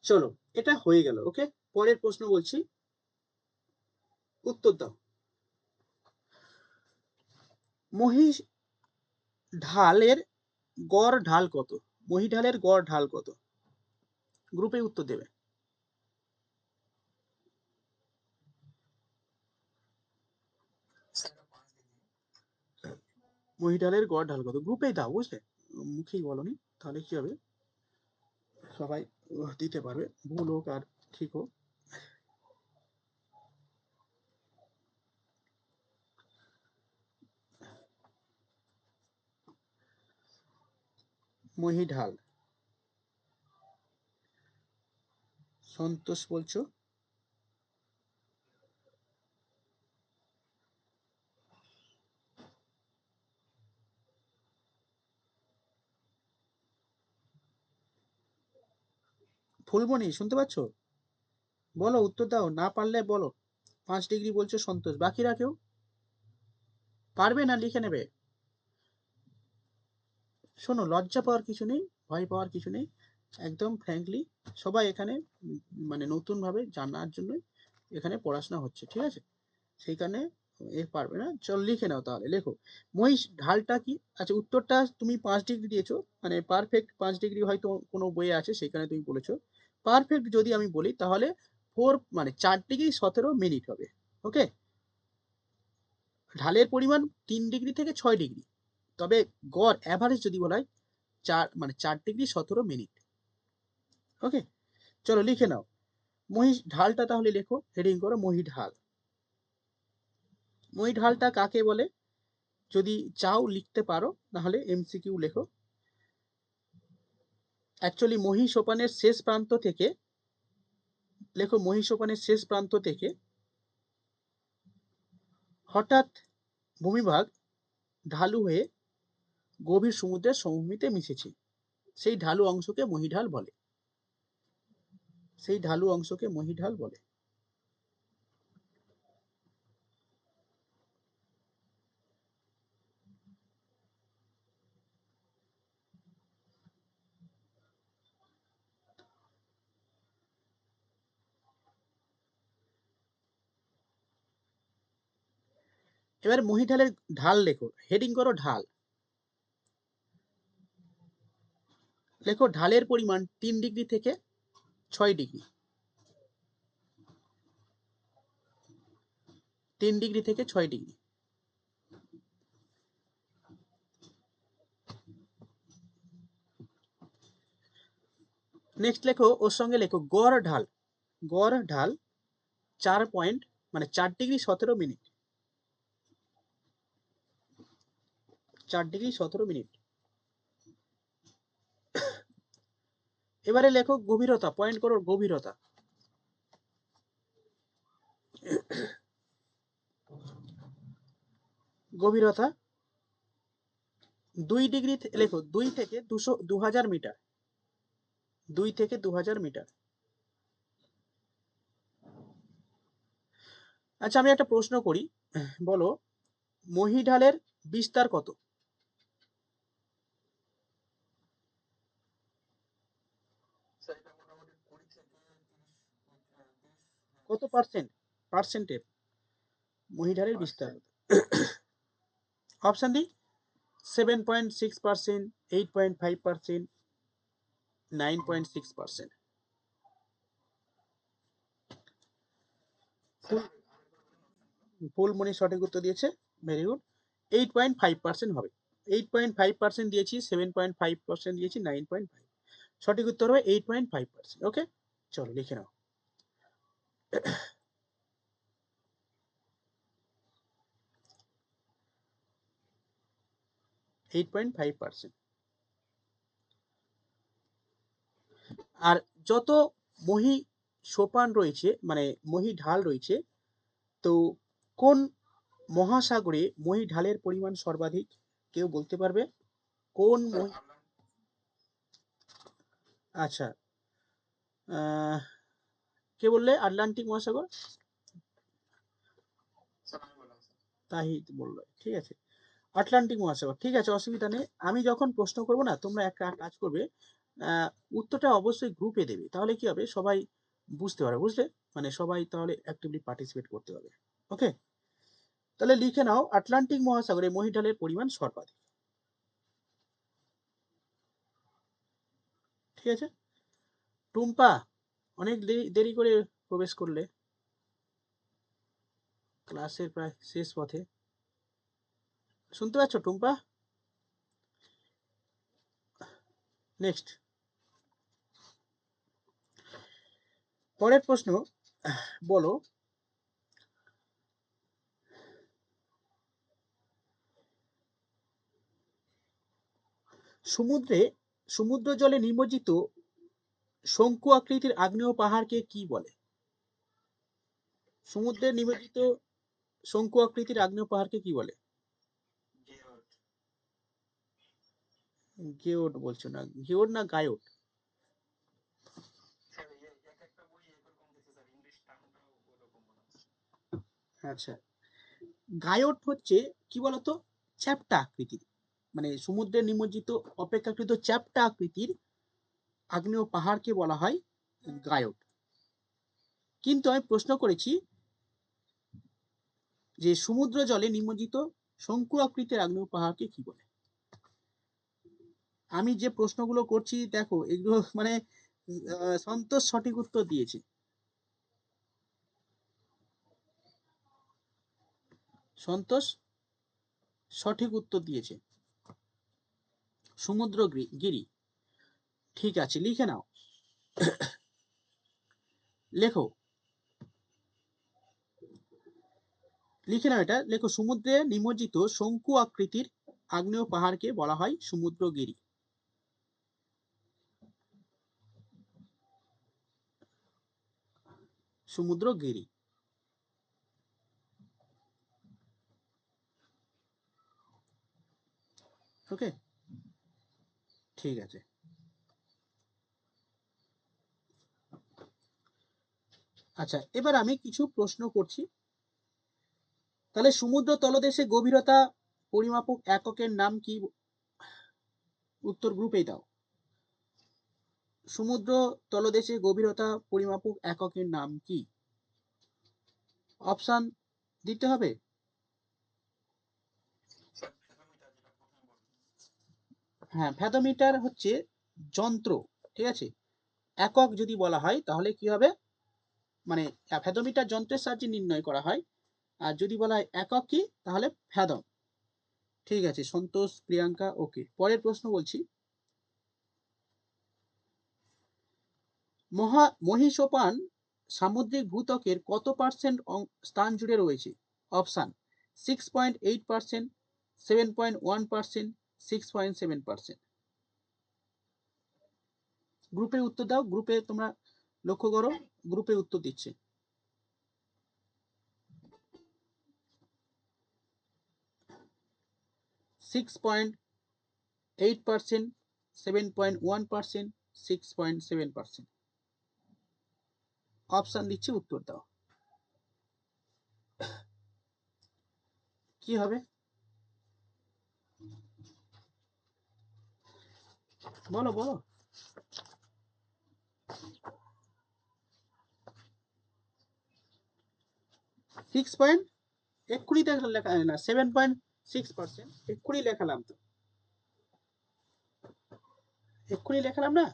চলো এটা হয়ে গেল। ওকে, পরের প্রশ্ন বলছি, উত্তর দাও। মহিষ ঢালের গড় ঢাল কত? মহিঢালের গড় ঢাল কত? গ্রুপে উত্তর দেবে। মহিঢালের গড় ঢাল কত? গ্রুপেই দাও, বুঝলে? মুখেই বলনি, তাহলে কি হবে, সবাই দিতে পারবে, ভুল হোক আর ঠিক হোক। মহিঢাল, সন্তোষ বলছো? ফুলমণি শুনতে পাচ্ছ? বলো, উত্তর দাও, না পারলে বলো। 5 ডিগ্রি বলছো সন্তোষ, বাকিরা কেউ পারবে না লিখে নেবে। শোনো, লজ্জা পাওয়ার কিছু নেই, ভয় পাওয়ার কিছু নেই, একদম ফ্র্যাঙ্কলি সবাই এখানে মানে নতুন ভাবে জানার জন্য এখানে পড়াশোনা হচ্ছে, ঠিক আছে? সেই কারণে এ পারবে না। চল লিখে নাও তাহলে, লেখো মহিষ ঢালটা কি? আচ্ছা, উত্তরটা তুমি 5 ডিগ্রি দিয়েছো, মানে পারফেক্ট 5 ডিগ্রি হয়তো কোনো বইয়ে আছে সেখানে তুমি বলেছো। পারফেক্ট যদি আমি বলি তাহলে 4 ডিগ্রি 17 মিনিট হবে। ওকে, ঢালের পরিমাণ 3 ডিগ্রি থেকে 6 ডিগ্রি, তবে গড় অ্যাভারেজ যদি বলা হয় 4 ডিগ্রি 17 মিনিট। ওকে, চলো লিখে নাও মহিষ ঢালটা, তাহলে লেখো, হেডিং করো মহি ঢাল। মহি ঢালটা কাকে বলে? যদি চাও লিখতে পারো, নাহলে এমসিকিউ লেখো। অ্যাকচুয়ালি মহি সোপানের শেষ প্রান্ত থেকে, লেখো মহি সোপানের শেষ প্রান্ত থেকে হঠাৎ ভূমিভাগ ঢালু হয়ে গভীর সমুদ্রের সমভূমিতে মিশেছে, সেই ঢালু অংশকে মহিঢাল বলে। সেই ঢালু অংশকে মহিঢাল বলে। এবার মহিঢালের ঢাল লেখো, হেডিং করো ঢাল। লেখো ঢালের পরিমাণ 3 ডিগ্রি থেকে 6 ডিগ্রি। 3 ডিগ্রি থেকে 6 ডিগ্রি। নেক্সট লেখো, ওর সঙ্গে লেখো গড় ঢাল। গড় ঢাল 4 পয়েন্ট, মানে 4 ডিগ্রি 17 মিনিট। 4 degree 17 minute. এবারে লেখো গভীরতা, পয়েন্ট করো গভীরতা। গভীরতা 2 ডিগ্রি, লেখো 2 থেকে 2000 মিটার। 2 থেকে 2000 মিটার। আচ্ছা, আমি একটা প্রশ্ন করি, বলো মহিঢালের বিস্তার কত? কত পার্সেন্ট? পার্সেন্টের মহিঢালের বিস্তার। অপশন দি 7.6%, 8.5%, 9.6%। ফুলমণি সঠিক উত্তর দিয়েছে, ভেরি গুড। 8.5% হবে। 8.5% দিয়েছি, 7.5% দিয়েছি, 9.5। সঠিক উত্তর হবে 8.5%। ওকে, চলো লিখে নাও। 8.5%। আর যত মহি সোপান রয়েছে, মানে মহি ঢাল রয়েছে, তো কোন মহাসাগরে মহি ঢালের পরিমাণ সর্বাধিক? কেউ বলতে পারবে কোন আচ্ছা, কে বললে আটলান্টিক মহাসাগর? তাহিদ বললো, ঠিক আছে, আটলান্টিক মহাসাগর। ঠিক আছে, অসুবিধা নেই। আমি যখন প্রশ্ন করব না, তোমরা একটা কাজ করবে, উত্তরটা অবশ্যই গ্রুপে দেবে, তাহলে কি হবে, সবাই বুঝতে পারবে, বুঝলে? মানে সবাই তাহলে অ্যাক্টিভলি পার্টিসিপেট করতে পারবে। ওকে, তাহলে লিখে নাও, আটলান্টিক মহাসাগরে মহিঢালের পরিমাণ সর্বাধিক। ঠিক আছে, টুম্পা অনেক দেরি করে প্রবেশ করলে, ক্লাসের প্রায় শেষ পথে। শুনতে পাচ্ছ টুম্পা? নেক্সট, পরের প্রশ্ন বলো, সমুদ্র জলে নিমজ্জিত শঙ্কু আকৃতির আগ্নেয় পাহাড়কে কি বলে? সমুদ্রে নিমজ্জিত শঙ্কু আকৃতির আগ্নেয় পাহাড়কে কি বলে? গেওট বলছো না, গেওট না গায়োট? আচ্ছা, গায়োট হচ্ছে কি বলতো, চ্যাপ্টা আকৃতির, মানে সমুদ্রে নিমজ্জিত অপেক্ষাকৃত চ্যাপ্টা আকৃতির আগ্নেয় পাহাড়কে বলা হয় গায়োট। কিন্তু আমি প্রশ্ন করেছি যে সমুদ্র জলে নিমজ্জিত শঙ্কু আকৃতির আগ্নেয় পাহাড়কে কি বলে। আমি যে প্রশ্নগুলো করছি দেখো, এগুলো মানে সন্তোষ সঠিক উত্তর দিয়েছে। সন্তোষ সঠিক উত্তর দিয়েছে, সমুদ্র গিরি। ঠিক আছে, লিখে নাও, লেখো, লিখে নাও এটা, লেখো, সমুদ্রে নিমজ্জিত শঙ্কু আকৃতির আগ্নেয় পাহাড়কে বলা হয় সমুদ্রগিরি। সমুদ্রগিরি। ওকে, ঠিক আছে। আচ্ছা, এবার আমি কিছু প্রশ্ন করছি। তাহলে সমুদ্র তলদেশে গভীরতা পরিমাপক এককের নাম কি? উত্তর গ্রুপেই দাও। সমুদ্র তলদেশে গভীরতা পরিমাপক এককের নাম কি? অপশন দিতে হবে। হ্যাঁ, ফ্যাথোমিটার হচ্ছে যন্ত্র, ঠিক আছে। একক যদি বলা হয় তাহলে কি হবে, মানে ফ্যাথোমিটার যন্ত্রের সাহায্যে নির্ণয় করা হয়, আর যদি বলা হয় একক কি, তাহলে ফ্যাথম। ঠিক আছে, সন্তোষ, প্রিয়াঙ্কা, ওকে। পরের প্রশ্ন বলছি, মহীসোপান সামুদ্রিক ভূত্বকের কত পার্সেন্ট স্থান জুড়ে রয়েছে? অপশান 6.8%, 7.1%, 6.7%। গ্রুপে উত্তর দাও, গ্রুপে তোমরা লক্ষ্য করো, গ্রুপে উত্তর দিচ্ছে। 6.8%, 7.1%, 6.7%। অপশান দিচ্ছি, উত্তর দাও, কি হবে? বলো বলো। 6 পয়েন্ট এক্ষুনি লেখা না, 7.6%, এক্ষুনি লেখালাম তো, এক্ষুনি লেখালাম না,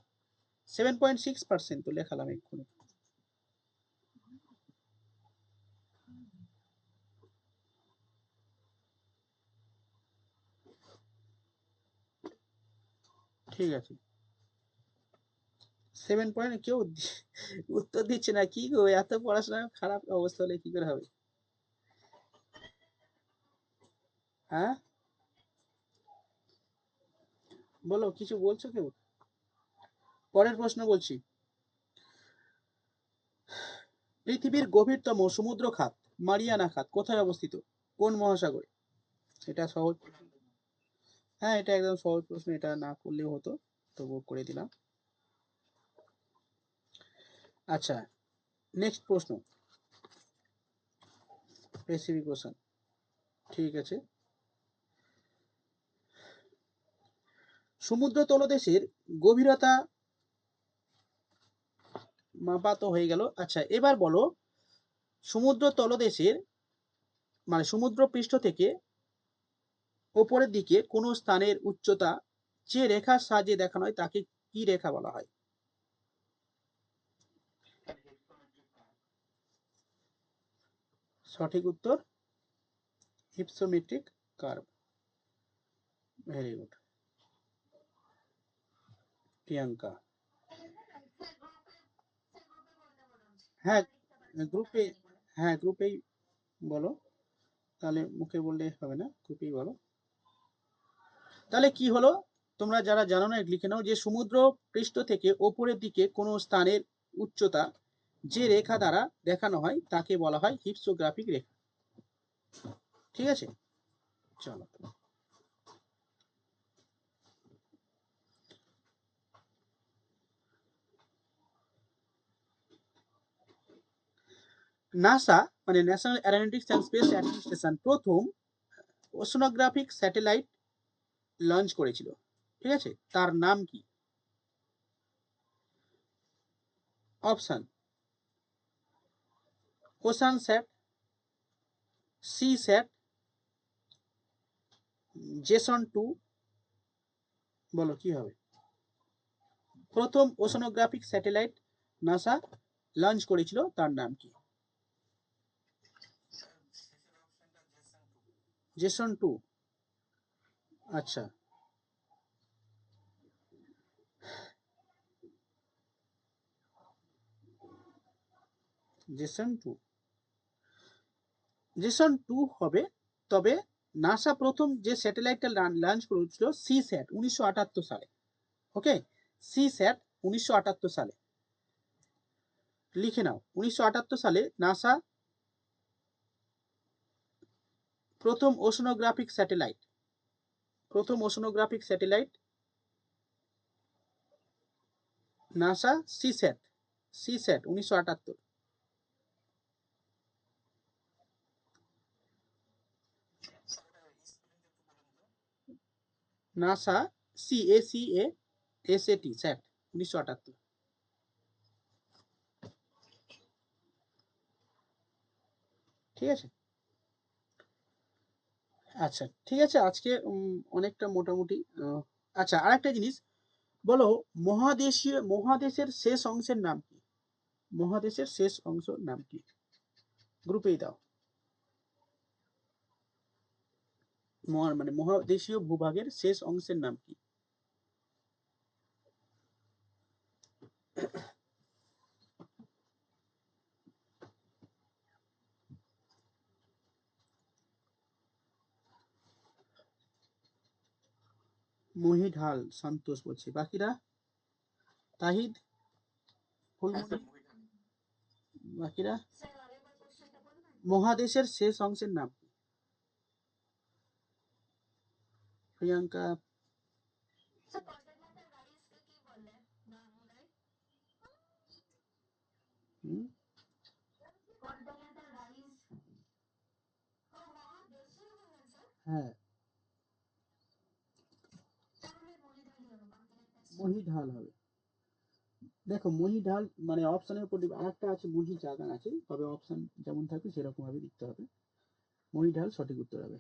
7.6% তো লেখালাম এক্ষুনি। ঠিক আছে, 7 পয়েন্ট, কেউ উত্তর দিচ্ছে না, কি গো, এত পড়াশোনা খারাপ অবস্থা হলে কি করে হবে? হ্যাঁ বলো, কিছু বলছো কেউ? পরের প্রশ্ন বলছি, পৃথিবীর গভীরতম সমুদ্র খাত মারিয়ানা খাত কোথায় অবস্থিত, কোন মহাসাগরে? এটা সহজ, হ্যাঁ এটা একদম সহজ প্রশ্ন, এটা না করলেও হতো, তবুও করে দিলাম। আচ্ছা, নেক্সট প্রশ্ন, স্পেসিফিক কোশ্চেন, ঠিক আছে। সমুদ্র তলদেশের গভীরতা মাপা তো হয়ে গেল। আচ্ছা এবার বলো, সমুদ্র তলদেশের মানে সমুদ্র পৃষ্ঠ থেকে ওপরের দিকে কোন স্থানের উচ্চতা যে রেখার সাহায্যে দেখানো হয় তাকে কি রেখা বলা হয়? সঠিক উত্তর হিপসোমেট্রিক কার্ভ। Very good Priyanka. হ্যাঁ গ্রুপে, হ্যাঁ গ্রুপেই বলো, তাহলে মুখে বললে হবে না, গ্রুপেই বলো। তাহলে কি হলো, তোমরা যারা জানো না লিখে নাও, যে সমুদ্র পৃষ্ঠ থেকে ওপরের দিকে কোনো স্থানের উচ্চতা যে রেখা দ্বারা দেখানো হয় তাকে বলা হয় হিপসোগ্রাফিক রেখা। ঠিক আছে, চলো। নাসা মানে national Aeronautics and space administration প্রথম ওশনোগ্রাফিক স্যাটেলাইট লঞ্চ করেছিল, ঠিক আছে, তার নাম কি? অপশন, ওশান স্যাট, সি স্যাট, জেসন 2, বলো কি হবে? প্রথম ওশনোগ্রাফিক স্যাটেলাইট নাসা লঞ্চ করেছিল তার নাম কি? জেসন 2, আচ্ছা জেসন 2, জেসন 2 হবে, তবে নাসা প্রথম যে স্যাটেলাইটটা লঞ্চ করেছিল সি স্যাট 1978 সালে, ওকে, সি স্যাট 1978 সালে, লিখে নাও। 1978 সালে নাসা প্রথম ওশনোগ্রাফিক স্যাটেলাইট, প্রথম oceanographic satellite NASA Seasat, Seasat 1978। NASA C A C A S A T sat 1978। ঠিক আছে, আচ্ছা ঠিক আছে, আজকে অনেকটা মোটামুটি আচ্ছা আরেকটা জিনিস বলো, মহাদেশের শেষ অংশের নাম কি? মহাদেশের শেষ অংশ নাম কি? গ্রুপেই দাও। মানে মহাদেশীয় ভূভাগের শেষ অংশের নাম কি? মহিঢাল, সন্তোষ বলছে, বাকিরা? তাহিদ, ফুলমণি, বাকিরা? মহাদেশের শেষ অংশের নাম কি? প্রিয়াঙ্কা, হুম, হ্যাঁ মহিঢাল হবে। দেখো মহিঢাল মানে অপশনের উপর আরেকটা আছে বুঝি চাগান আছে, তবে অপশন যেমন থাকবে সেরকম ভাবে লিখতে হবে। মহিঢাল সঠিক উত্তর হবে।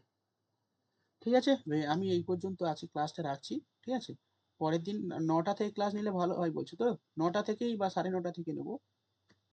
ঠিক আছে আমি এই পর্যন্ত আছি, ক্লাসটা রাখছি। ঠিক আছে, পরের দিন 9টা থেকে ক্লাস নিলে ভালো হয় বলছো তো? 9টা থেকেই বা 9:30 থেকে নেবো।